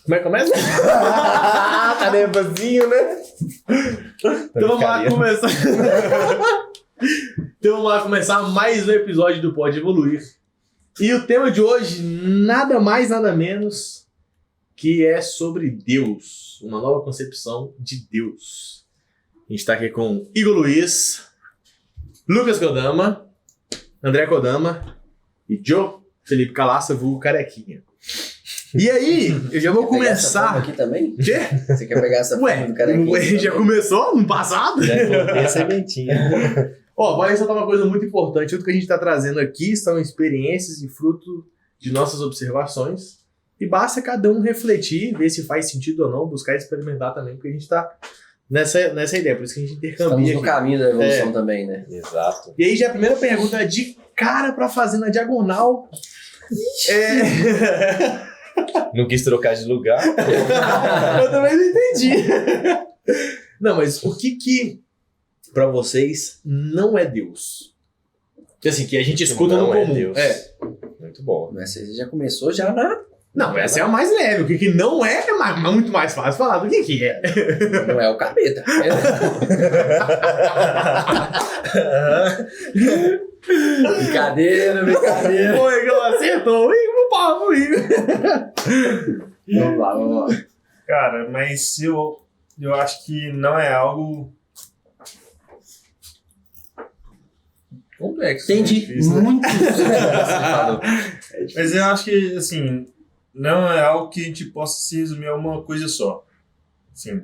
Como é que começa? Tá nervosinho, né? Então vamos lá começar. Então vamos lá começar mais um episódio do Pode Evoluir. E o tema de hoje, nada mais, nada menos que é sobre Deus. Uma nova concepção de Deus. A gente está aqui com Igor Luiz, Lucas Kodama, André Kodama e Joe Felipe Calaça, vulgo Carequinha. E aí, eu já vou começar. Aqui também? Quê? Você quer pegar essa forma do Carequinha? Ué, já começou no passado? Já contei a sementinha. Ó, vai ressaltar uma coisa muito importante. Tudo que a gente está trazendo aqui são experiências e fruto de nossas observações. E basta cada um refletir, ver se faz sentido ou não, buscar experimentar também, porque a gente está nessa ideia. Por isso que a gente intercambia Estamos no aqui. caminho da evolução também, né? Exato. E aí já a primeira pergunta é de cara pra fazer na diagonal. Não quis trocar de lugar. Eu também não entendi. Não, mas o que pra vocês não é Deus? Assim, que a gente escuta no Não é comum. Deus. Muito bom. Mas você já começou já na... Não, essa é a mais leve. O que não é muito mais fácil falar do que é. Não é o capeta. Brincadeira. Foi, que ela acertou. O papo, Vamos lá. Cara, mas eu acho que não é algo complexo. Entendi. Difícil, né? Muito. Você falou. Mas eu acho que, assim, não é algo que a gente possa se resumir a uma coisa só. Assim,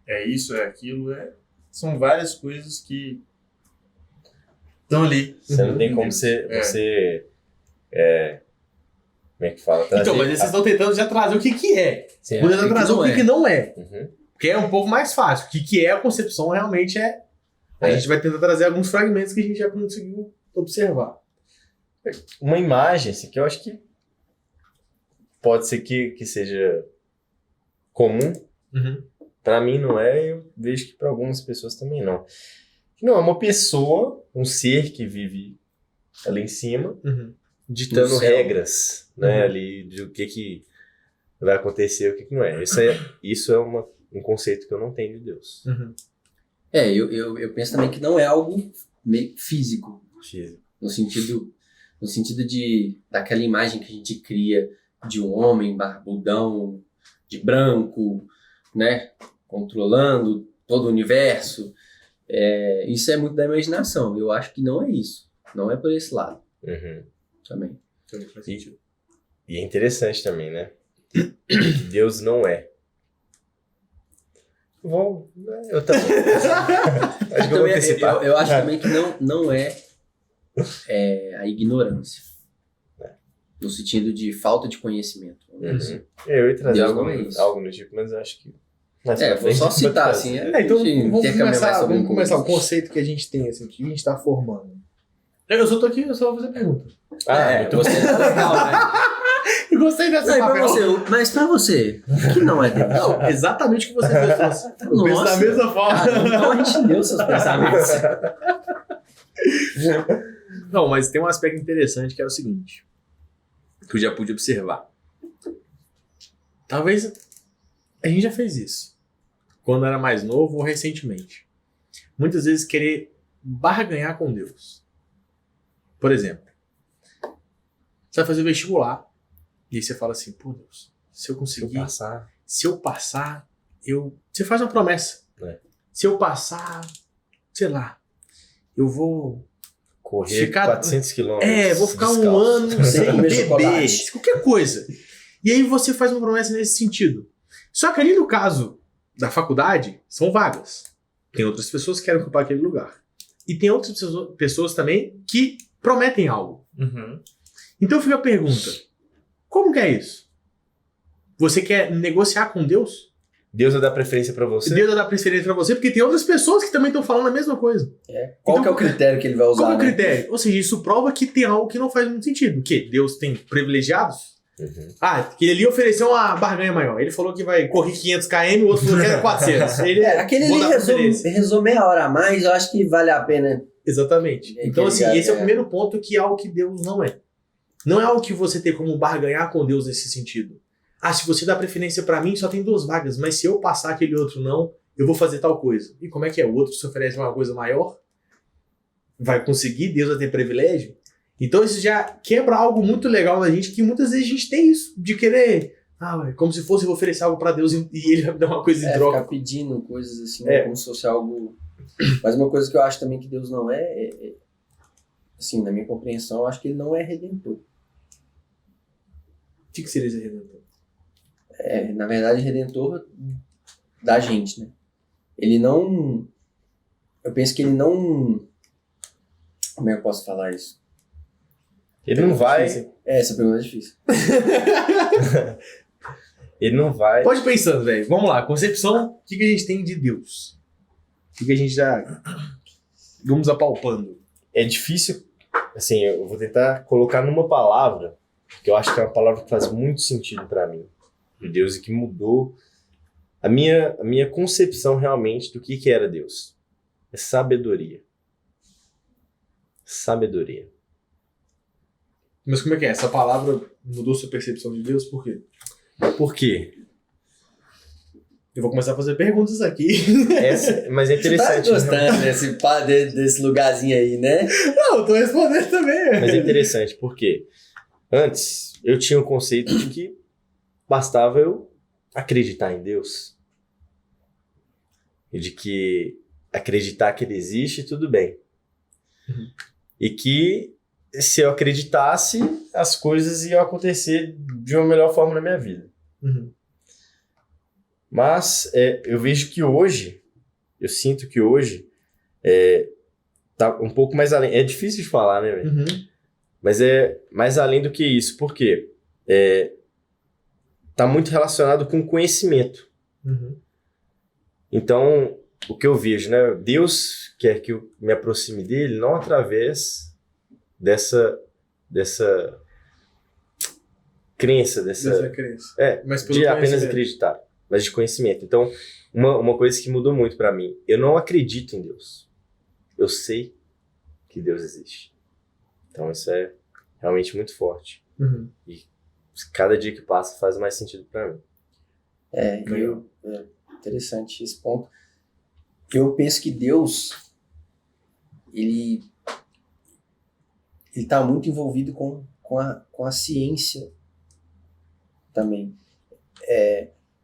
é isso, é aquilo, são várias coisas que estão ali. Você não tem como você como é que fala? Então, mas vocês estão tentando já trazer o que é. Você Você já trazer o que não é. Uhum. Porque é um pouco mais fácil. O que é a concepção realmente é. A gente vai tentar trazer alguns fragmentos que a gente já conseguiu observar. Uma imagem, assim, que eu acho que pode ser que seja comum. Uhum. Pra mim não é, eu vejo que pra algumas pessoas também não. Não, é uma pessoa, um ser que vive ali em cima, Uhum. ditando No céu. regras, né, ali de o que vai acontecer e o que não é. Isso é um conceito que eu não tenho de Deus. Uhum. Eu penso também que não é algo meio físico. Físico. No sentido daquela imagem que a gente cria de um homem barbudão, de branco, né? Controlando todo o universo. Isso é muito da imaginação. Eu acho que não é isso. Não é por esse lado Uhum. também. E é interessante também, né? Deus não é. Eu também. Acho que eu vou antecipar. Eu acho também que não é a ignorância. No sentido de falta de conhecimento. Vamos dizer assim. Eu ia trazer Deus não é isso. algo no tipo, mas eu acho que... Vou só citar assim. Então a gente vamos intercambiar mais sobre começar o coisas. conceito que a gente tem, assim, que a gente está formando. Eu só tô aqui, eu só vou fazer pergunta. muito Você é legal, né? Eu gostei dessa Não, e pra papel. você, mas pra você, que não é Deus? Não, exatamente o que você fez. Eu penso da Nossa. mesma forma. Então a gente leu seus pensamentos. Não, mas tem um aspecto interessante que é o seguinte, que eu já pude observar. Talvez a gente já fez isso, quando era mais novo ou recentemente. Muitas vezes querer barganhar com Deus. Por exemplo, você vai fazer o vestibular e aí você fala assim, pô Deus, se eu conseguir, se eu passar, você faz uma promessa. Se eu passar, sei lá, eu vou correr ficar 400 quilômetros. vou ficar um descalço. ano sem Comer beber, chocolate. qualquer coisa. E aí você faz uma promessa nesse sentido. Só que ali no caso da faculdade, são vagas. Tem outras pessoas que querem ocupar aquele lugar. E tem outras pessoas também que prometem algo. Uhum. Então fica a pergunta, como que é isso? Você quer negociar com Deus? Deus vai dar preferência pra você? Deus vai dar preferência pra você, porque tem outras pessoas que também estão falando a mesma coisa. Qual Então, que é o critério que ele vai usar? Qual é o né? critério? Ou seja, isso prova que tem algo que não faz muito sentido. O quê? Deus tem privilegiados? Uhum. Que ele ofereceu uma barganha maior. Ele falou que vai correr 500 km, o outro falou que era 400. Aquele vou ali dar preferência. resume meia hora a mais, eu acho que vale a pena. Exatamente. É, Então, que assim, ligado, esse é o é. primeiro ponto que é algo que Deus não é. Não é algo que você tem como barganhar com Deus nesse sentido. se você dá preferência pra mim, só tem 2 vagas, mas se eu passar aquele outro não, eu vou fazer tal coisa. E como é que é? O outro se oferece uma coisa maior? Vai conseguir? Deus vai ter privilégio? Então isso já quebra algo muito legal na gente, que muitas vezes a gente tem isso, de querer, como se fosse eu oferecer algo pra Deus e ele vai me dar uma coisa em troca. Ficar pedindo coisas assim, como se fosse algo... Mas uma coisa que eu acho também que Deus não assim, na minha compreensão, eu acho que ele não é redentor. O que seria esse redentor? Na verdade, redentor da gente, né? Ele não... Eu penso que ele não... Como é que eu posso falar isso? Ele não vai... Essa pergunta é difícil. Ele não vai... Pode ir pensando, velho. Vamos lá. Concepção, o que a gente tem de Deus? O que a gente já... Vamos apalpando. É difícil... Assim, eu vou tentar colocar numa palavra, que eu acho que é uma palavra que faz muito sentido pra mim, de Deus, e que mudou a minha concepção realmente do que era Deus. É sabedoria. Sabedoria. Mas como é que é? Essa palavra mudou sua percepção de Deus? Por quê? Por quê? Eu vou começar a fazer perguntas aqui. Mas é interessante. Você tá gostando desse lugarzinho aí, né? Não, eu tô respondendo também. Mas é interessante, porque antes eu tinha o conceito de que bastava eu acreditar em Deus. E de que acreditar que ele existe, tudo bem. Uhum. E que se eu acreditasse, as coisas iam acontecer de uma melhor forma na minha vida. Uhum. Mas eu vejo que hoje, eu sinto que hoje tá um pouco mais além. É difícil de falar, né, velho? Uhum. Mas é mais além do que isso. Por quê? Tá muito relacionado com conhecimento. Uhum. Então, o que eu vejo, né? Deus quer que eu me aproxime dele não através dessa crença, Dessa crença. Mas pelo de apenas conhecimento. acreditar, mas de conhecimento. Então, uma coisa que mudou muito pra mim, eu não acredito em Deus. Eu sei que Deus existe. Então, isso é realmente muito forte. Uhum. E cada dia que passa faz mais sentido pra mim. Interessante esse ponto. Eu penso que Deus, ele está muito envolvido com a ciência também.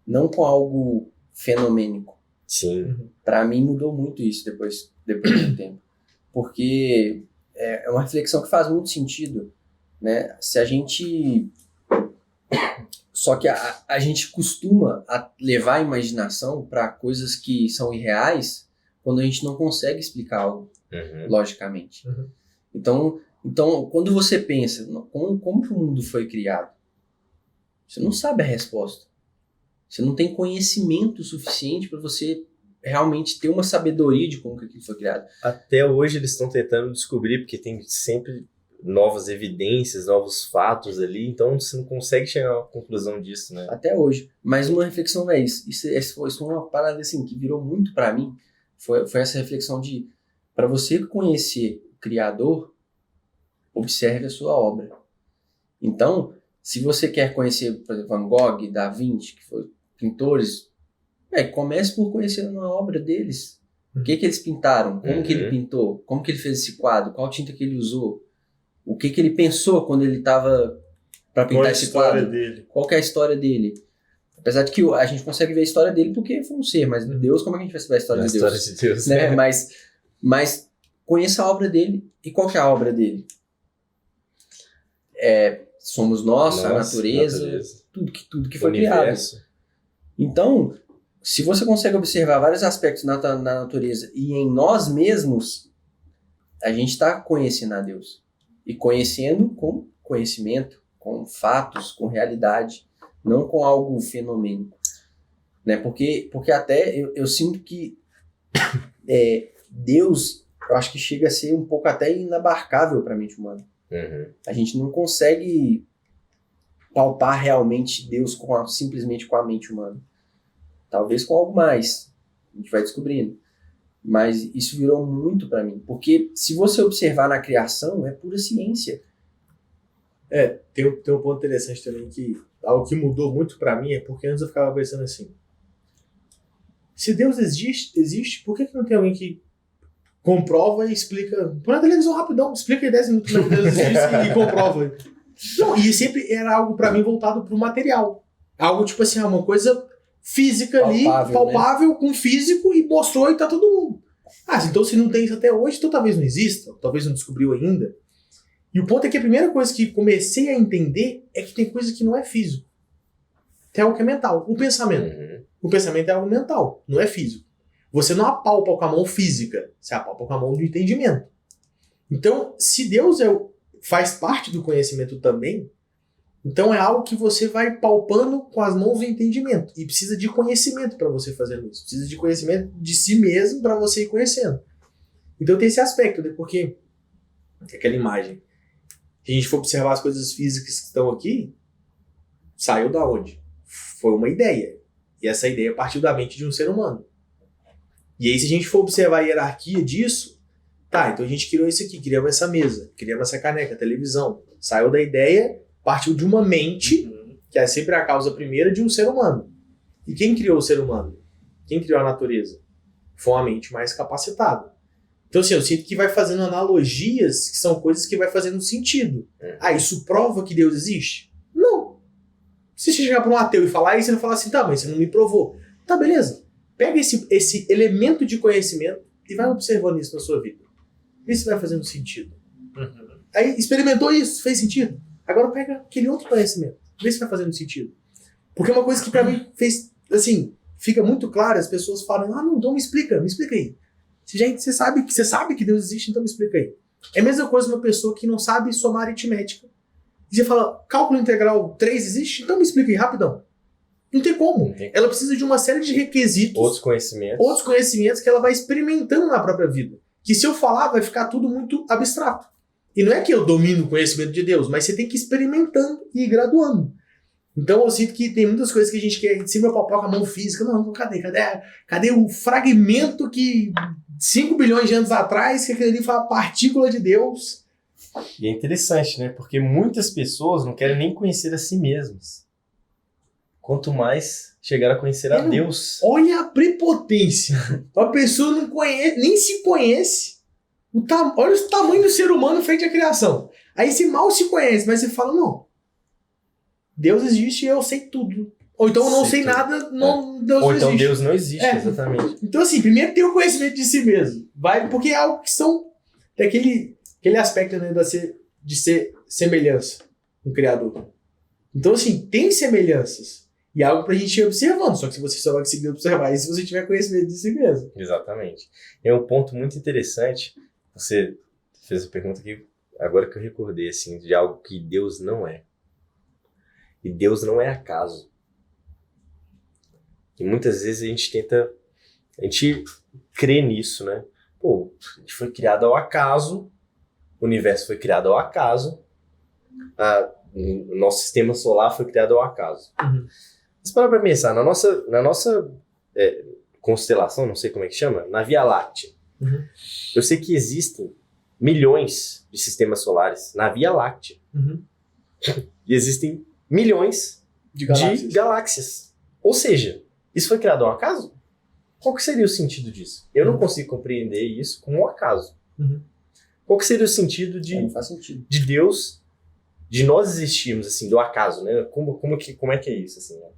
Não com algo fenomênico. Sim. Para mim mudou muito isso depois do tempo. Porque é uma reflexão que faz muito sentido, né? Se a gente... Só que a gente costuma levar a imaginação para coisas que são irreais quando a gente não consegue explicar algo logicamente. Uhum. Então, quando você pensa como que o mundo foi criado, você não sabe a resposta. Você não tem conhecimento suficiente para você realmente ter uma sabedoria de como que aquilo foi criado. Até hoje eles estão tentando descobrir, porque tem sempre novas evidências, novos fatos ali, então você não consegue chegar a uma conclusão disso, né? Até hoje. Mas uma reflexão é isso. Isso foi uma parada assim, que virou muito para mim. Foi essa reflexão de, para você conhecer o Criador, observe a sua obra. Então, se você quer conhecer, por exemplo, Van Gogh, Da Vinci, que foram pintores, comece por conhecer uma obra deles. O que eles pintaram, como que ele pintou, como que ele fez esse quadro, qual tinta que ele usou, o que ele pensou quando ele estava para pintar esse quadro, dele? Qual que é a história dele. Apesar de que a gente consegue ver a história dele porque foi um ser, mas Deus, como é que a gente vai saber a história de Deus? História de Deus, né? Mas conheça a obra dele. E qual que é a obra dele? Somos nós, a natureza, tudo que foi criado. Então, se você consegue observar vários aspectos na natureza e em nós mesmos, a gente está conhecendo a Deus. E conhecendo com conhecimento, com fatos, com realidade, não com algo fenomênico. Né? Porque até eu sinto que Deus, eu acho que chega a ser um pouco até inabarcável para a mente humana. A gente não consegue palpar realmente Deus simplesmente com a mente humana. Talvez com algo mais. A gente vai descobrindo. Mas isso virou muito para mim. Porque se você observar na criação, é pura ciência. Tem um ponto interessante também, que algo que mudou muito pra mim é porque antes eu ficava pensando assim, se Deus existe, por que não tem alguém que comprova e explica, põe na televisão rapidão, explica em 10 minutos como Deus existe e comprova. Não, e sempre era algo pra mim voltado pro material. Algo tipo assim, uma coisa física ali, palpável, com físico, e mostrou e tá todo mundo. Então se não tem isso até hoje, então talvez não exista, talvez não descobriu ainda. E o ponto é que a primeira coisa que comecei a entender é que tem coisa que não é físico. Tem algo que é mental. O pensamento. O pensamento é algo mental, não é físico. Você não apalpa com a mão física, você apalpa com a mão do entendimento. Então, se Deus faz parte do conhecimento também, então é algo que você vai palpando com as mãos do entendimento. E precisa de conhecimento para você fazer isso. Precisa de conhecimento de si mesmo para você ir conhecendo. Então tem esse aspecto, né? Porque aquela imagem, se a gente for observar as coisas físicas que estão aqui, saiu da onde? Foi uma ideia. E essa ideia partiu da mente de um ser humano. E aí, se a gente for observar a hierarquia disso, então a gente criou isso aqui, criamos essa mesa, criamos essa caneca, televisão. Saiu da ideia, partiu de uma mente, que é sempre a causa primeira de um ser humano. E quem criou o ser humano? Quem criou a natureza? Foi uma mente mais capacitada. Então, assim, eu sinto que vai fazendo analogias que são coisas que vai fazendo sentido. Isso prova que Deus existe? Não. Se você chegar para um ateu e falar isso, ele vai falar assim, mas você não me provou. Tá, beleza. Pega esse elemento de conhecimento e vai observando isso na sua vida. Vê se vai fazendo sentido. Aí, experimentou isso, fez sentido? Agora pega aquele outro conhecimento. Vê se vai fazendo sentido. Porque uma coisa que pra mim fez, assim, fica muito claro, as pessoas falam, não, então me explica aí. Você sabe que Deus existe, então me explica aí. É a mesma coisa uma pessoa que não sabe somar aritmética. E você fala, cálculo integral 3 existe? Então me explica aí, rapidão. Não tem como. Ela precisa de uma série de requisitos. Outros conhecimentos que ela vai experimentando na própria vida. Que se eu falar, vai ficar tudo muito abstrato. E não é que eu domino o conhecimento de Deus, mas você tem que ir experimentando e ir graduando. Então eu sinto que tem muitas coisas que a gente quer de cima palpar com a mão física. Não, cadê o fragmento que 5 bilhões de anos atrás, que aquele ali foi a partícula de Deus? E é interessante, né? Porque muitas pessoas não querem nem conhecer a si mesmas. Quanto mais chegar a conhecer a Deus. Olha a prepotência. A pessoa não conhece, nem se conhece. Olha o tamanho do ser humano frente à criação. Aí você mal se conhece, mas você fala, não. Deus existe e eu sei tudo. Ou então eu não sei nada, Deus não existe. Ou então Deus não existe, exatamente. Então assim, primeiro tem o conhecimento de si mesmo. Porque é algo que tem aquele aspecto, né, de ser semelhança com o Criador. Então assim, tem semelhanças. E é algo pra gente ir observando, só que você só vai conseguir observar isso se você tiver conhecimento de si mesmo. Exatamente. É um ponto muito interessante. Você fez a pergunta que agora que eu recordei, assim, de algo que Deus não é. E Deus não é acaso. E muitas vezes a gente crê nisso, né? A gente foi criado ao acaso, o universo foi criado ao acaso, o nosso sistema solar foi criado ao acaso. Mas para pensar, na nossa constelação, não sei como é que chama, na Via Láctea, eu sei que existem milhões de sistemas solares na Via Láctea. E existem milhões de galáxias. Ou seja, isso foi criado ao acaso? Qual que seria o sentido disso? Eu não consigo compreender isso como um acaso. Qual que seria o sentido não faz sentido. de Deus, de nós existirmos, assim, do acaso, né? Como é que é isso, assim, né?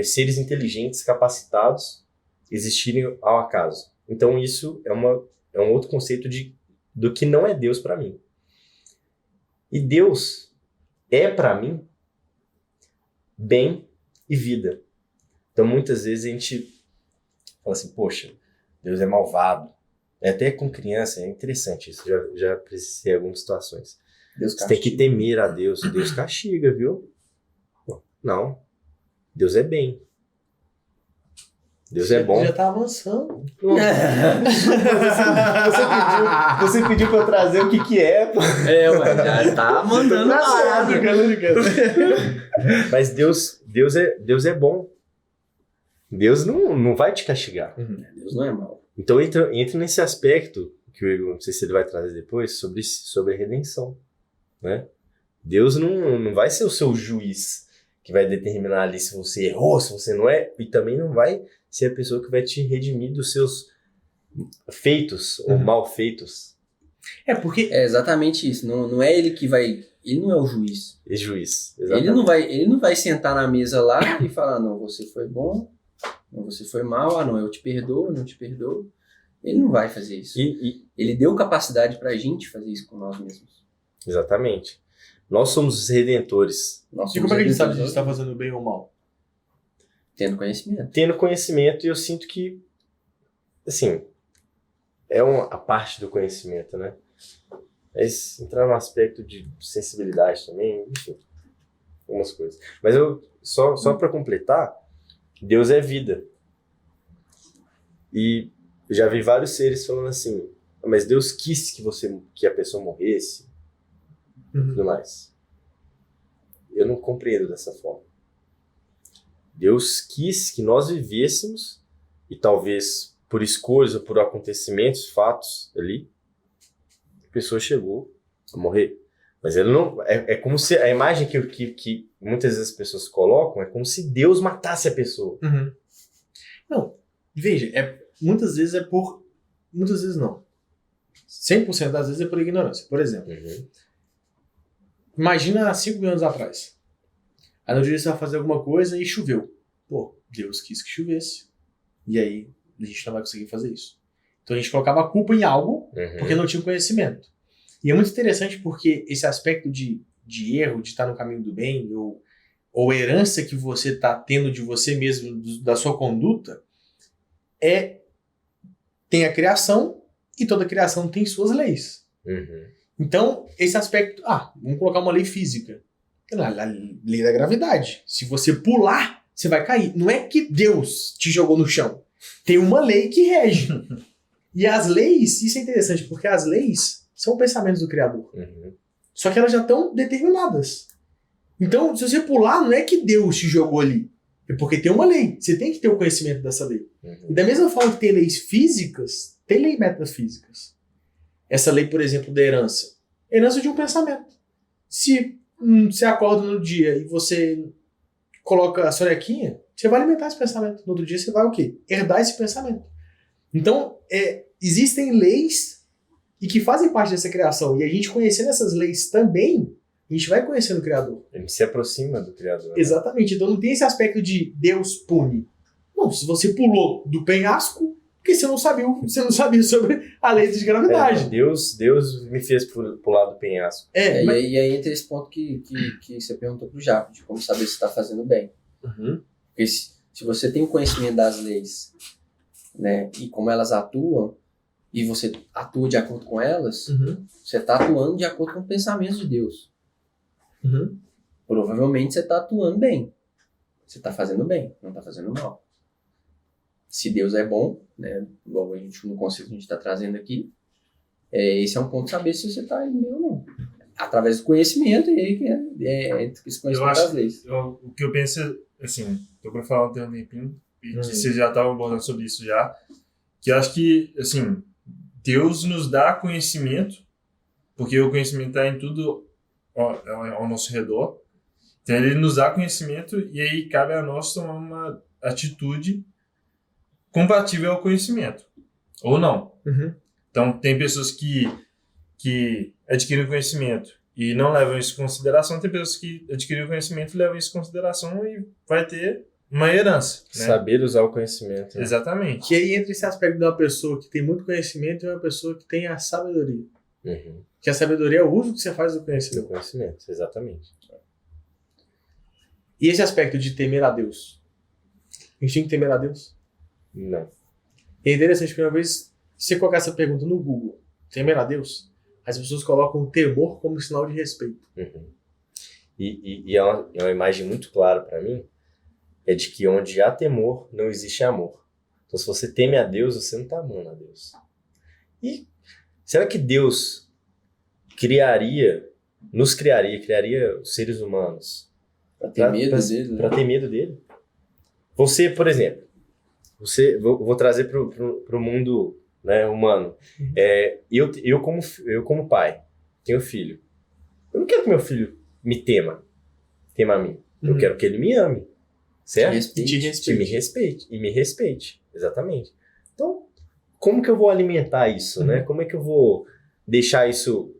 Seres inteligentes, capacitados, existirem ao acaso. Então isso é um outro conceito do que não é Deus para mim. E Deus é para mim bem e vida. Então muitas vezes a gente fala assim, poxa, Deus é malvado. Até com criança é interessante isso, já presenciei algumas situações. Você tem que temer a Deus. Deus castiga, viu? Não. Deus é bem. Deus é bom. Já tá avançando. Você pediu pra eu trazer o que é. Já tá mandando nada. Mas Deus é bom. Deus não vai te castigar. Deus não é mau. Então entra nesse aspecto, que eu não sei se ele vai trazer depois, sobre a redenção. Né? Deus não vai ser o seu juiz que vai determinar ali se você errou, se você não é, e também não vai ser a pessoa que vai te redimir dos seus feitos ou mal feitos. É porque É exatamente isso. Não é ele que vai. Ele não é o juiz. E juiz, Ele exatamente. não vai sentar na mesa lá e falar, não, você foi bom, não, você foi mal, não, eu te perdoo, não te perdoo. Ele não vai fazer isso. Ele deu capacidade pra gente fazer isso com nós mesmos. Exatamente. Nós somos os redentores. Nós e somos como é que a gente sabe se a redentores, gente tá fazendo bem ou mal? tendo conhecimento. Tendo conhecimento, e eu sinto que, assim, a parte do conhecimento, né? Mas entrar no aspecto de sensibilidade também, enfim, algumas coisas. Mas só para completar, Deus é vida. E eu já vi vários seres falando assim, mas Deus quis que a pessoa morresse e tudo mais. Eu não compreendo dessa forma. Deus quis que nós vivêssemos, e talvez por escolhas ou por acontecimentos, fatos ali, a pessoa chegou a morrer. Mas ele não. É como se a imagem que muitas vezes as pessoas colocam é como se Deus matasse a pessoa. Não, veja, muitas vezes é por. Muitas vezes não. 100% das vezes é por ignorância. Por exemplo, imagina 5 mil anos atrás. Aí no dia você vai fazer alguma coisa e choveu. Pô, Deus quis que chovesse. E aí a gente não vai conseguir fazer isso. Então a gente colocava a culpa em algo porque não tinha conhecimento. E é muito interessante porque esse aspecto de erro, de estar no caminho do bem, ou herança que você está tendo de você mesmo, da sua conduta, tem a criação, e toda criação tem suas leis. Então, esse aspecto... vamos colocar uma lei física. A lei da gravidade. Se você pular, você vai cair. Não é que Deus te jogou no chão. Tem uma lei que rege. E as leis, isso é interessante, porque as leis são pensamentos do Criador. Só que elas já estão determinadas. Então, se você pular, não é que Deus te jogou ali. É porque tem uma lei. Você tem que ter o conhecimento dessa lei. E da mesma forma que tem leis físicas, tem leis metafísicas. Essa lei, por exemplo, da herança. Herança de um pensamento. Se você acorda no dia e você coloca a sonequinha, você vai alimentar esse pensamento. No outro dia você vai o quê? Herdar esse pensamento. Então, existem leis e que fazem parte dessa criação. E a gente conhecendo essas leis também, a gente vai conhecendo o Criador. Ele se aproxima do Criador. Exatamente. Então não tem esse aspecto de Deus pune. Não, se você pulou do penhasco, porque você não sabia sobre a lei de gravidade. Deus me fez pular do penhasco. E aí entra esse ponto que você perguntou pro Jaco, de como saber se está fazendo bem. Porque se você tem conhecimento das leis, né, e como elas atuam, e você atua de acordo com elas, você está atuando de acordo com o pensamento de Deus. Provavelmente você está atuando bem. Você está fazendo bem, não está fazendo mal. Se Deus é bom, né, igual no conceito que a gente está trazendo aqui, esse é um ponto de saber se você está indo bem ou não. Através do conhecimento, e aí esse conhecimento das leis. O que eu penso, assim, estou para falar um tempinho, e que vocês já estavam abordando sobre isso já, que eu acho que, assim, Deus nos dá conhecimento, porque o conhecimento está em tudo ao nosso redor. Então ele nos dá conhecimento e aí cabe a nós tomar uma atitude compatível ao conhecimento. Ou não. Então tem pessoas que adquirem conhecimento e não levam isso em consideração. Tem pessoas que adquirem conhecimento e levam isso em consideração e vai ter uma herança. Né? Saber usar o conhecimento. Né? Exatamente. Que aí entra esse aspecto de uma pessoa que tem muito conhecimento e uma pessoa que tem a sabedoria. Que a sabedoria é o uso que você faz do conhecimento. Do conhecimento, exatamente. E esse aspecto de temer a Deus? A gente tem que temer a Deus? Não. É interessante que uma vez você colocar essa pergunta no Google, temer a Deus, as pessoas colocam o temor como sinal de respeito. E é uma imagem muito clara para mim, é de que onde há temor, não existe amor. Então se você teme a Deus, você não está amando a Deus. E será que Deus criaria os seres humanos para ter medo dele? Para ter medo dele? Você, por exemplo, vou trazer para o mundo, né, humano. Eu como pai, tenho filho. Eu não quero que meu filho me tema a mim. Eu quero que ele me ame, certo? Respeite. Que me respeite. E me respeite, exatamente. Então, como que eu vou alimentar isso, né? Como é que eu vou deixar isso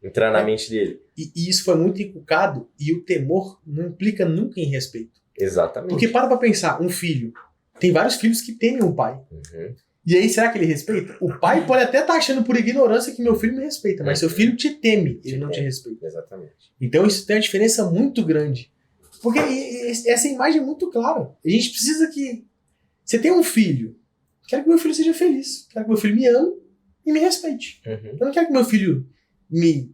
entrar na mente dele? E isso foi muito inculcado, e o temor não implica nunca em respeito. Exatamente. Porque para pra pensar, um filho, tem vários filhos que temem o pai. Uhum. E aí, será que ele respeita? O pai pode até estar achando por ignorância que meu filho me respeita, mas seu filho te teme, ele não te respeita. Exatamente. Então isso tem uma diferença muito grande. Porque essa imagem é muito clara. A gente precisa que... Você tem um filho, quero que meu filho seja feliz, quero que meu filho me ame e me respeite. Uhum. Eu não quero que meu filho me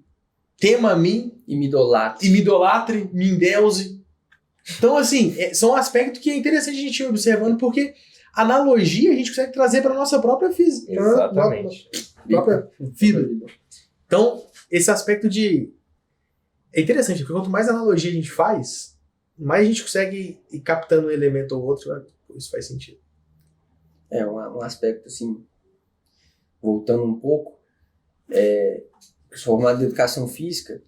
tema a mim E me idolatre. e me idolatre, me endeuse. Então, assim, são aspectos que é interessante a gente ir observando, porque analogia a gente consegue trazer para a nossa própria física. Exatamente. Própria vida. Então, esse aspecto de... É interessante, porque quanto mais analogia a gente faz, mais a gente consegue ir captando um elemento ou outro. Isso faz sentido. É um aspecto, assim, voltando um pouco, sou formado em educação física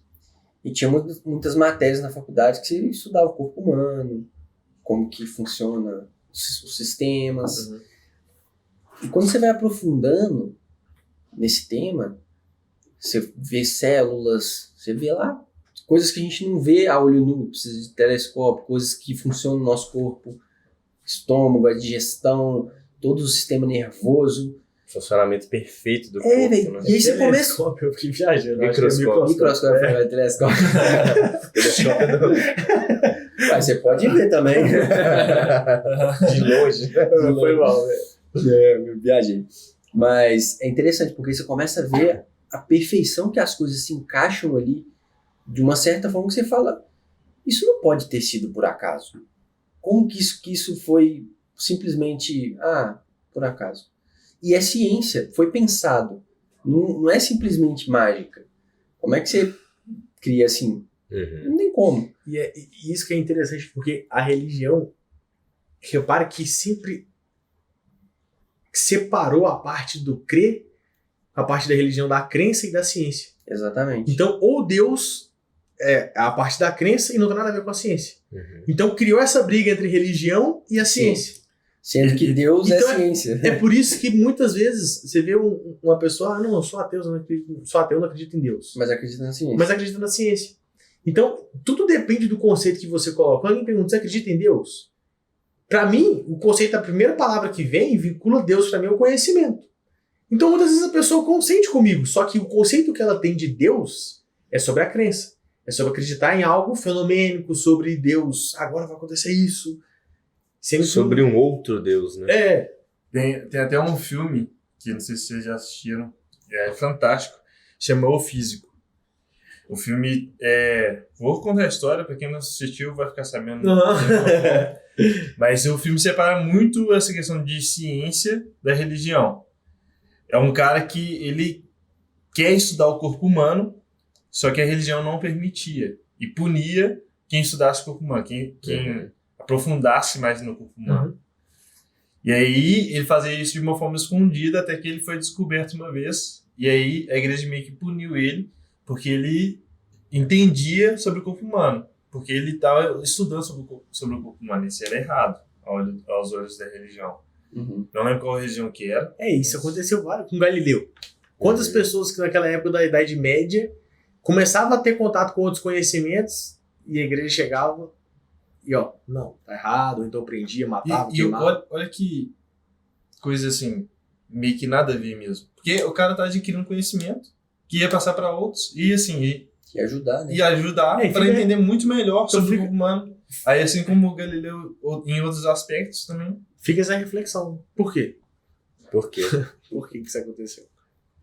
e tinha muitas matérias na faculdade que você estudava o corpo humano, como que funciona os sistemas. Uhum. E quando você vai aprofundando nesse tema, você vê células, você vê lá coisas que a gente não vê a olho nu, precisa de telescópio, coisas que funcionam no nosso corpo, estômago, a digestão, todo o sistema nervoso. Funcionamento perfeito do corpo, velho. né? E aí você começa... Eu fiquei viajando. Microscópio. Microscópio, telescópio. Telescópio do... Mas você pode ver também. de longe. Foi mal, velho. Eu viajei. Mas é interessante, porque você começa a ver a perfeição que as coisas se encaixam ali, de uma certa forma que você fala, isso não pode ter sido por acaso. Como que isso foi simplesmente, por acaso? E é ciência, foi pensado. Não é simplesmente mágica. Como é que você cria assim? Uhum. Não tem como. E isso que é interessante, porque a religião, repara que sempre separou a parte do crer, a parte da religião da crença e da ciência. Exatamente. Então, ou Deus é a parte da crença e não tem nada a ver com a ciência. Uhum. Então, criou essa briga entre religião e a ciência. Sendo que Deus Então, é ciência. É por isso que muitas vezes você vê uma pessoa, não, eu sou ateu, não acredito em Deus. Mas acredita na ciência. Mas acredita na ciência. Então, tudo depende do conceito que você coloca. Quando alguém pergunta, você acredita em Deus? Para mim, o conceito, a primeira palavra que vem, vincula Deus para mim ao conhecimento. Então, muitas vezes a pessoa consente comigo, só que o conceito que ela tem de Deus é sobre a crença. É sobre acreditar em algo fenomênico, sobre Deus, agora vai acontecer isso. Sobre um outro Deus, né? Tem até um filme, que não sei se vocês já assistiram, é fantástico, chama O Físico. O filme vou contar a história, pra quem não assistiu vai ficar sabendo. Mas o filme separa muito essa questão de ciência da religião. É um cara que ele quer estudar o corpo humano, só que a religião não permitia. E punia quem estudasse o corpo humano, quem aprofundasse mais no corpo humano. Uhum. E aí ele fazia isso de uma forma escondida até que ele foi descoberto uma vez. E aí a igreja meio que puniu ele porque ele entendia sobre o corpo humano. Porque ele estava estudando sobre o corpo humano. Isso era errado aos olhos da religião. Uhum. Não lembro qual religião que era. Isso aconteceu com Galileu. Quantas pessoas que naquela época da Idade Média começavam a ter contato com outros conhecimentos e a igreja chegava e não, tá errado, então prendia, matava, queimava. Olha que coisa assim, meio que nada a ver mesmo. Porque o cara tá adquirindo conhecimento que ia passar para outros e assim, E ajudar, né? e ajudar É, para fica- entender muito melhor sobre fica- o corpo humano. Aí assim como o Galileu em outros aspectos também. Fica essa reflexão. Por quê? Por quê? Por que isso aconteceu?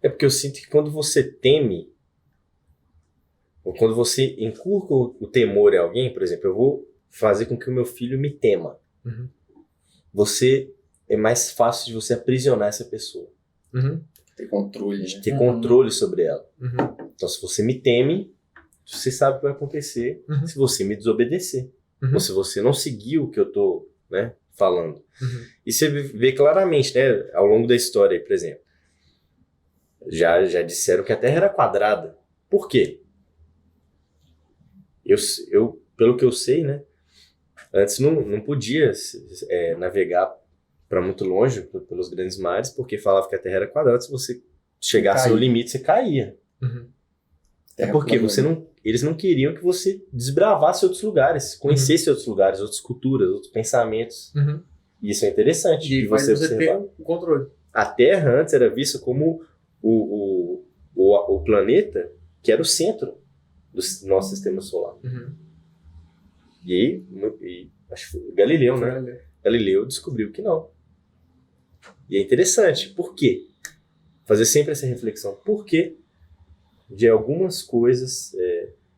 É porque eu sinto que quando você teme, ou quando você inculca o temor em alguém, por exemplo, eu vou fazer com que o meu filho me tema. Uhum. É mais fácil de você aprisionar essa pessoa, Ter controle, de né? ter controle sobre ela. Uhum. Então, se você me teme, você sabe o que vai acontecer Uhum. se você me desobedecer. Uhum. Ou se você não seguir o que eu tô, falando. Uhum. E você vê claramente, ao longo da história, aí, por exemplo. Já disseram que a Terra era quadrada. Por quê? Pelo que eu sei, né? Antes não podia navegar para muito longe pelos grandes mares, porque falava que a Terra era quadrada. Se você chegasse no limite, você caía. Uhum. É porque eles não queriam que você desbravasse outros lugares, conhecesse outros lugares, outras culturas, outros pensamentos. Uhum. E isso é interessante. E de faz você você ter o controle. A Terra antes era vista como o planeta que era o centro do nosso sistema solar. Uhum. E acho que foi Galileu, né? Galileu descobriu que não. E é interessante. Por quê? Fazer sempre essa reflexão. Por quê de algumas coisas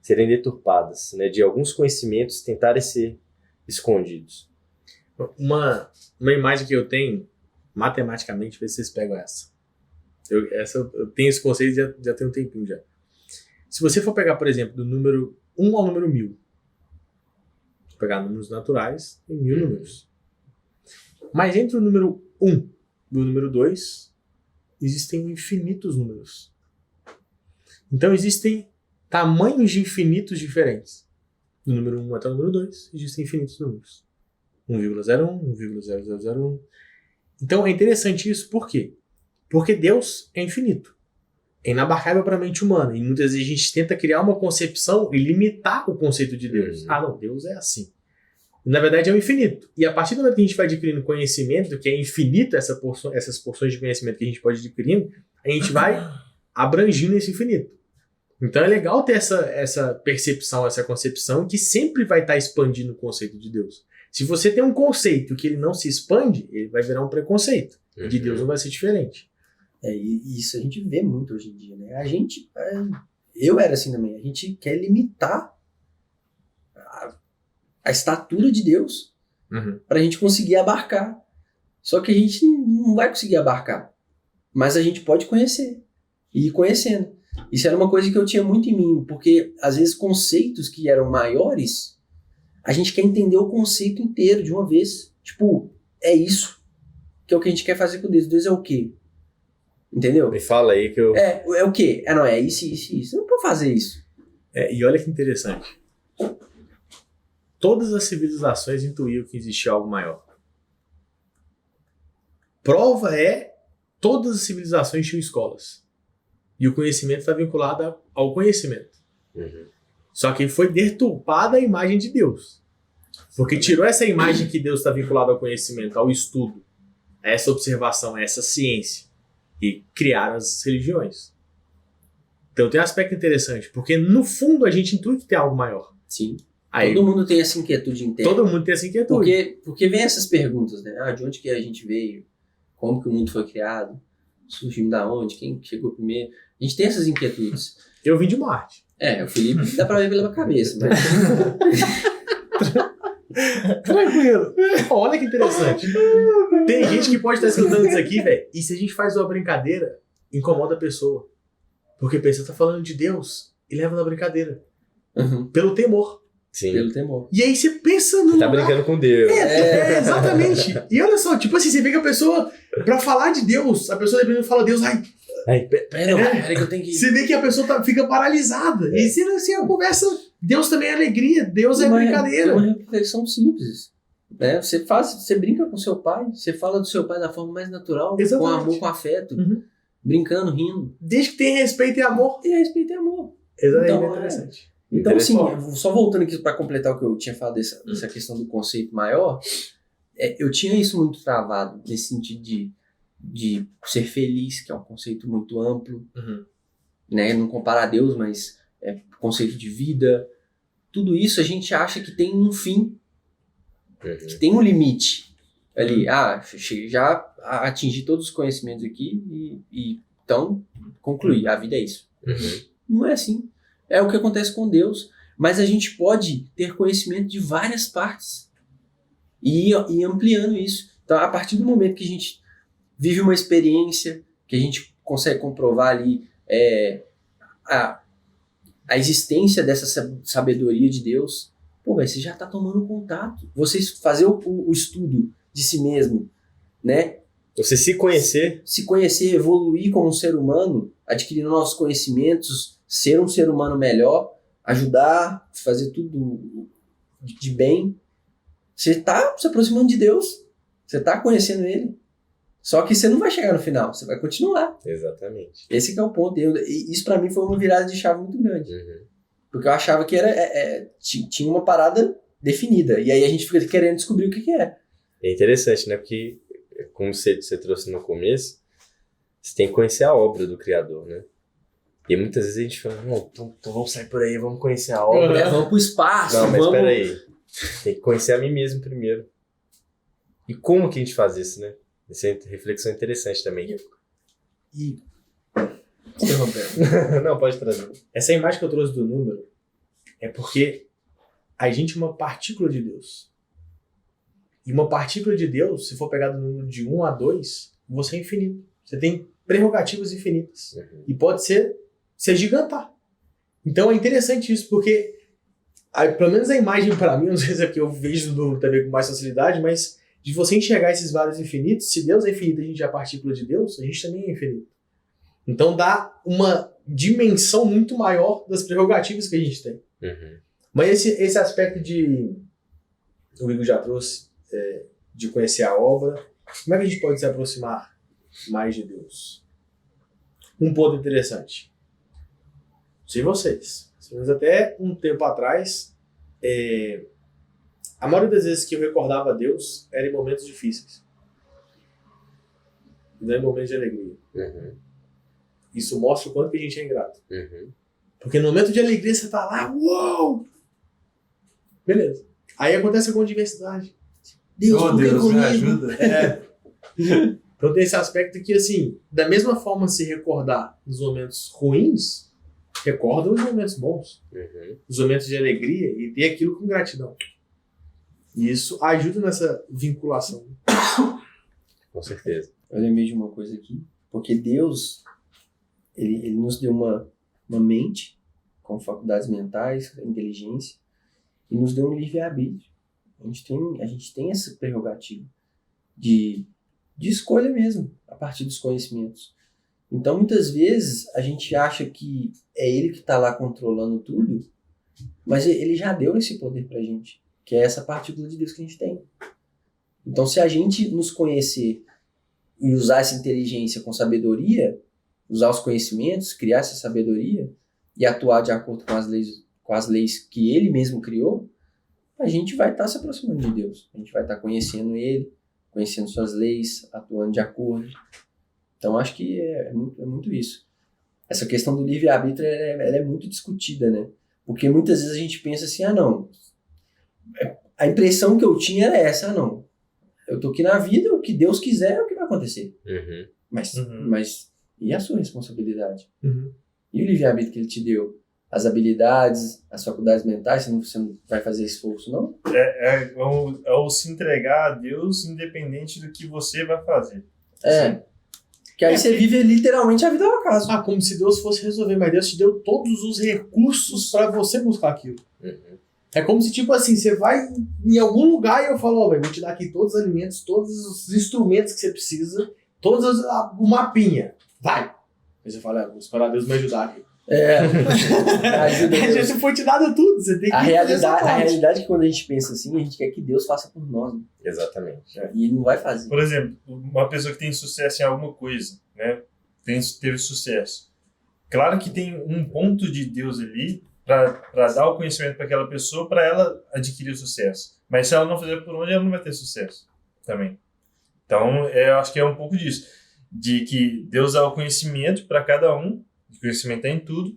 serem deturpadas, né? De alguns conhecimentos tentarem ser escondidos? Uma imagem que eu tenho, matematicamente, vê se vocês pegam essa. Eu tenho esse conceito já tem um tempinho já. Se você for pegar, por exemplo, do número 1 ao número 1000, vou pegar números naturais, tem 1000 números. Mas entre o número 1 e o número 2, existem infinitos números. Então existem tamanhos de infinitos diferentes. Do número 1 até o número 2, existem infinitos números. 1,01, 1,0001. Então é interessante isso, por quê? Porque Deus é infinito. É inabarcável para a mente humana. E muitas vezes a gente tenta criar uma concepção e limitar o conceito de Deus. Ah, não, Deus é assim. E, na verdade é o infinito. E a partir do momento que a gente vai adquirindo conhecimento, que é infinito essas porções de conhecimento que a gente pode adquirindo, a gente vai abrangindo esse infinito. Então é legal ter essa percepção, essa concepção que sempre vai estar expandindo o conceito de Deus. Se você tem um conceito que ele não se expande, ele vai virar um preconceito. De Deus não vai ser diferente. E isso a gente vê muito hoje em dia, né? Eu era assim também, a gente quer limitar a estatura de Deus pra gente conseguir abarcar. Só que a gente não vai conseguir abarcar. Mas a gente pode conhecer. E ir conhecendo. Isso era uma coisa que eu tinha muito em mim, porque às vezes conceitos que eram maiores, a gente quer entender o conceito inteiro de uma vez. Tipo, é isso que é o que a gente quer fazer com Deus. Deus é o quê? Entendeu? Me fala aí que eu... É o quê? Não, é isso. Eu não vou fazer isso. E olha que interessante. Todas as civilizações intuíam que existia algo maior. Prova todas as civilizações tinham escolas. E o conhecimento está vinculado ao conhecimento. Só que foi deturpada a imagem de Deus. Porque tirou essa imagem que Deus está vinculado ao conhecimento, ao estudo, a essa observação, a essa ciência. E criaram as religiões. Então tem um aspecto interessante, porque no fundo a gente intui que tem algo maior. Sim. Aí, todo mundo tem essa inquietude interna. Todo mundo tem essa inquietude. Porque vem essas perguntas, né? De onde que a gente veio? Como que o mundo foi criado? Surgiu da onde? Quem chegou primeiro? A gente tem essas inquietudes. Eu vim de Marte. O Felipe dá pra ver pela cabeça, mas... Tranquilo. Olha que interessante. Tem gente que pode estar escutando isso aqui, velho, e se a gente faz uma brincadeira, incomoda a pessoa. Porque a pessoa tá falando de Deus e leva na brincadeira. Pelo temor. Sim. Pelo temor. E aí você pensa no... Você tá brincando com Deus. Exatamente. E olha só, tipo assim, você vê que a pessoa, pra falar de Deus, a pessoa dependendo fala Deus, Peraí que eu tenho que... Você vê que a pessoa fica paralisada. E assim, a conversa, Deus também é alegria, Deus é brincadeira. É uma reflexão simples. Né? Você brinca com seu pai, você fala do seu pai da forma mais natural, Exatamente. com amor, com afeto, brincando, rindo. Desde que tenha respeito e amor. E respeito e amor. Exatamente, é interessante. Então, assim, só voltando aqui para completar o que eu tinha falado dessa questão do conceito maior, eu tinha isso muito travado, nesse sentido de ser feliz, que é um conceito muito amplo, né? Não comparar a Deus, mas conceito de vida. Tudo isso a gente acha que tem um fim, que tem um limite ali. Já atingi todos os conhecimentos aqui e então concluí, a vida é isso. Não é assim. É o que acontece com Deus. Mas a gente pode ter conhecimento de várias partes e ir ampliando isso. Então, a partir do momento que a gente vive uma experiência, que a gente consegue comprovar ali a existência dessa sabedoria de Deus, você já está tomando contato. Você fazer o estudo de si mesmo, né? Você se conhecer, evoluir como um ser humano, adquirindo novos conhecimentos, ser um ser humano melhor, ajudar, fazer tudo de bem, você está se aproximando de Deus, você está conhecendo Ele. Só que você não vai chegar no final, você vai continuar. Exatamente. Esse que é o ponto. E isso para mim foi uma virada de chave muito grande. Uhum. Porque eu achava que tinha uma parada definida. E aí a gente fica querendo descobrir o que é. É interessante, né? Porque, como você trouxe no começo, você tem que conhecer a obra do Criador, né? E muitas vezes a gente fala, não, então vamos sair por aí, vamos conhecer a obra. Vamos pro espaço. Não, mas vamos... espera aí. Tem que conhecer a mim mesmo primeiro. E como que a gente faz isso, né? Essa reflexão é interessante também. E... interrompendo. Não, pode trazer. Essa imagem que eu trouxe do número é porque a gente é uma partícula de Deus. E uma partícula de Deus, se for pegar do número de 1 a 2, você é infinito. Você tem prerrogativas infinitas. Uhum. E pode ser gigantar. Então é interessante isso, porque pelo menos a imagem para mim, não sei se é porque eu vejo do número também com mais facilidade, mas de você enxergar esses vários infinitos, se Deus é infinito e a gente é a partícula de Deus, a gente também é infinito. Então dá uma dimensão muito maior das prerrogativas que a gente tem. Uhum. Mas esse aspecto o Igor já trouxe, de conhecer a obra, como é que a gente pode se aproximar mais de Deus? Um ponto interessante. Não sei vocês, mas até um tempo atrás, a maioria das vezes que eu recordava Deus era em momentos difíceis. Não em momentos de alegria. Uhum. Isso mostra o quanto que a gente é ingrato. Uhum. Porque no momento de alegria você tá lá, uou! Beleza. Aí acontece alguma diversidade. Deus, por que Deus, me comigo? ajuda. Então tem esse aspecto que, assim, da mesma forma se recordar nos momentos ruins, recorda os momentos bons. Uhum. Os momentos de alegria e ter aquilo com gratidão. E isso ajuda nessa vinculação. Com certeza. Eu lembrei de uma coisa aqui. Porque Deus, ele nos deu uma mente com faculdades mentais, inteligência, e nos deu um livre-arbítrio. A gente tem essa prerrogativa de escolha mesmo, a partir dos conhecimentos. Então, muitas vezes, a gente acha que é ele que está lá controlando tudo, mas ele já deu esse poder pra gente, que é essa partícula de Deus que a gente tem. Então, se a gente nos conhecer e usar essa inteligência com sabedoria, usar os conhecimentos, criar essa sabedoria e atuar de acordo com as leis que ele mesmo criou, a gente vai estar se aproximando de Deus. A gente vai estar conhecendo ele, conhecendo suas leis, atuando de acordo. Então, acho que é muito isso. Essa questão do livre-arbítrio ela é muito discutida, né? Porque muitas vezes a gente pensa assim, não, a impressão que eu tinha era essa, não, eu tô aqui na vida, o que Deus quiser é o que vai acontecer. Uhum. Mas e a sua responsabilidade? Uhum. E o livre-arbítrio que ele te deu? As habilidades, as faculdades mentais, você não vai fazer esforço, não? É o se entregar a Deus independente do que você vai fazer. Que aí você vive literalmente a vida ao acaso. Como se Deus fosse resolver, mas Deus te deu todos os recursos para você buscar aquilo. Uhum. É como se, tipo assim, você vai em algum lugar e eu falo, vou te dar aqui todos os alimentos, todos os instrumentos que você precisa, o mapinha. Vai! Aí você fala, vou esperar Deus me ajudar aqui. Ajuda Deus. Você foi te dado tudo, você tem que A fazer essa parte. realidade é que quando a gente pensa assim, a gente quer que Deus faça por nós. Né? Exatamente. E ele não vai fazer. Por exemplo, uma pessoa que tem sucesso em alguma coisa, né? Teve sucesso. Claro que tem um ponto de Deus ali para dar o conhecimento para aquela pessoa, para ela adquirir o sucesso. Mas se ela não fizer por onde, ela não vai ter sucesso também. Então, eu acho que é um pouco disso. De que Deus dá o conhecimento para cada um, o conhecimento é em tudo,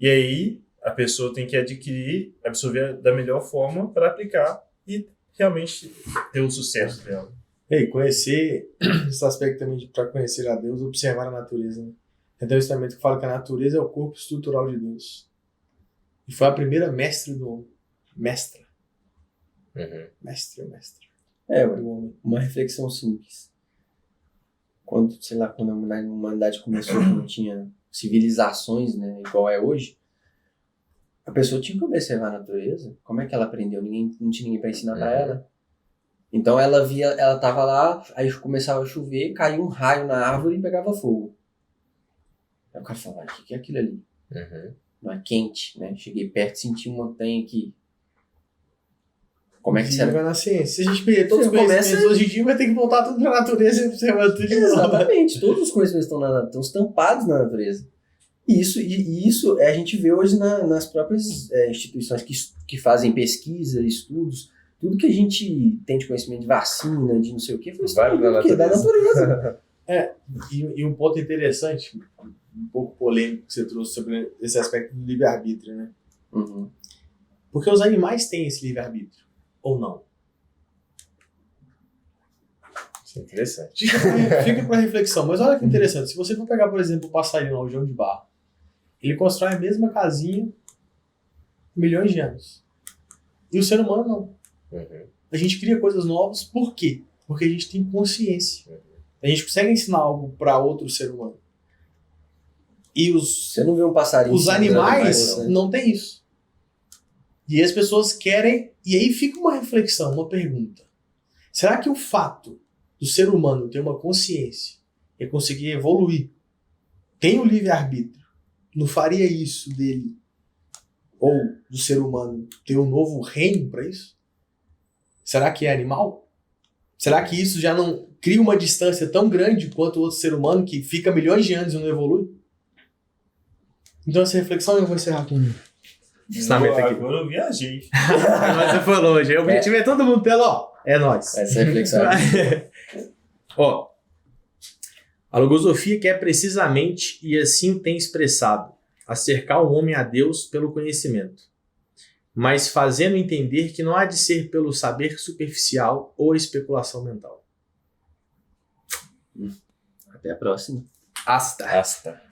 e aí a pessoa tem que adquirir, absorver da melhor forma para aplicar e realmente ter o sucesso dela. Conhecer esse aspecto também para conhecer a Deus, observar a natureza. Né? Tem um ensinamento que fala que a natureza é o corpo estrutural de Deus. E foi a primeira mestre do homem. Mestra. Uhum. Mestre. Do homem. Uma reflexão simples. Quando a humanidade começou, que não tinha civilizações, né, igual é hoje, a pessoa tinha que observar a natureza. Como é que ela aprendeu? Não tinha ninguém para ensinar para ela. Então ela tava lá, aí começava a chover, caía um raio na árvore e pegava fogo. Aí o cara falava, o que é aquilo ali? Uhum. não é quente, né? Cheguei perto, senti uma montanha aqui. Como é que será? Viva na ciência. Se a gente perder todos os Você começa- conhecimentos hoje em dia, vai ter que voltar tudo pra natureza e observar tudo de novo. Exatamente, todos os conhecimentos estão estampados na natureza. E isso a gente vê hoje nas próprias instituições que fazem pesquisa, estudos, tudo que a gente tem de conhecimento de vacina, de não sei o que, foi Vai da estudo da natureza. E um ponto interessante, um pouco polêmico que você trouxe sobre esse aspecto do livre-arbítrio, né? Uhum. Porque os animais têm esse livre-arbítrio, ou não? Isso é interessante. Fica pra reflexão. Mas olha que interessante. Se você for pegar, por exemplo, o passarinho, o João de Barro, ele constrói a mesma casinha milhões de anos. E o ser humano não. Uhum. A gente cria coisas novas. Por quê? Porque a gente tem consciência. A gente consegue ensinar algo para outro ser humano. E Você não vê um passarinho. os animais né? não têm isso. E as pessoas querem... E aí fica uma reflexão, uma pergunta. Será que o fato do ser humano ter uma consciência e conseguir evoluir, tem o livre-arbítrio, não faria isso dele, ou do ser humano, ter um novo reino para isso? Será que é animal? Será que isso já não cria uma distância tão grande quanto o outro ser humano que fica milhões de anos e não evolui? Então essa reflexão eu vou encerrar com um ensinamento aqui. Agora eu viajei. Mas você foi longe. O objetivo é todo mundo pelo, ó, é nóis. Essa reflexão. Ó, a logosofia quer precisamente, e assim o tem expressado, acercar o homem a Deus pelo conhecimento, mas fazendo entender que não há de ser pelo saber superficial ou especulação mental. Até a próxima. Hasta. Asta.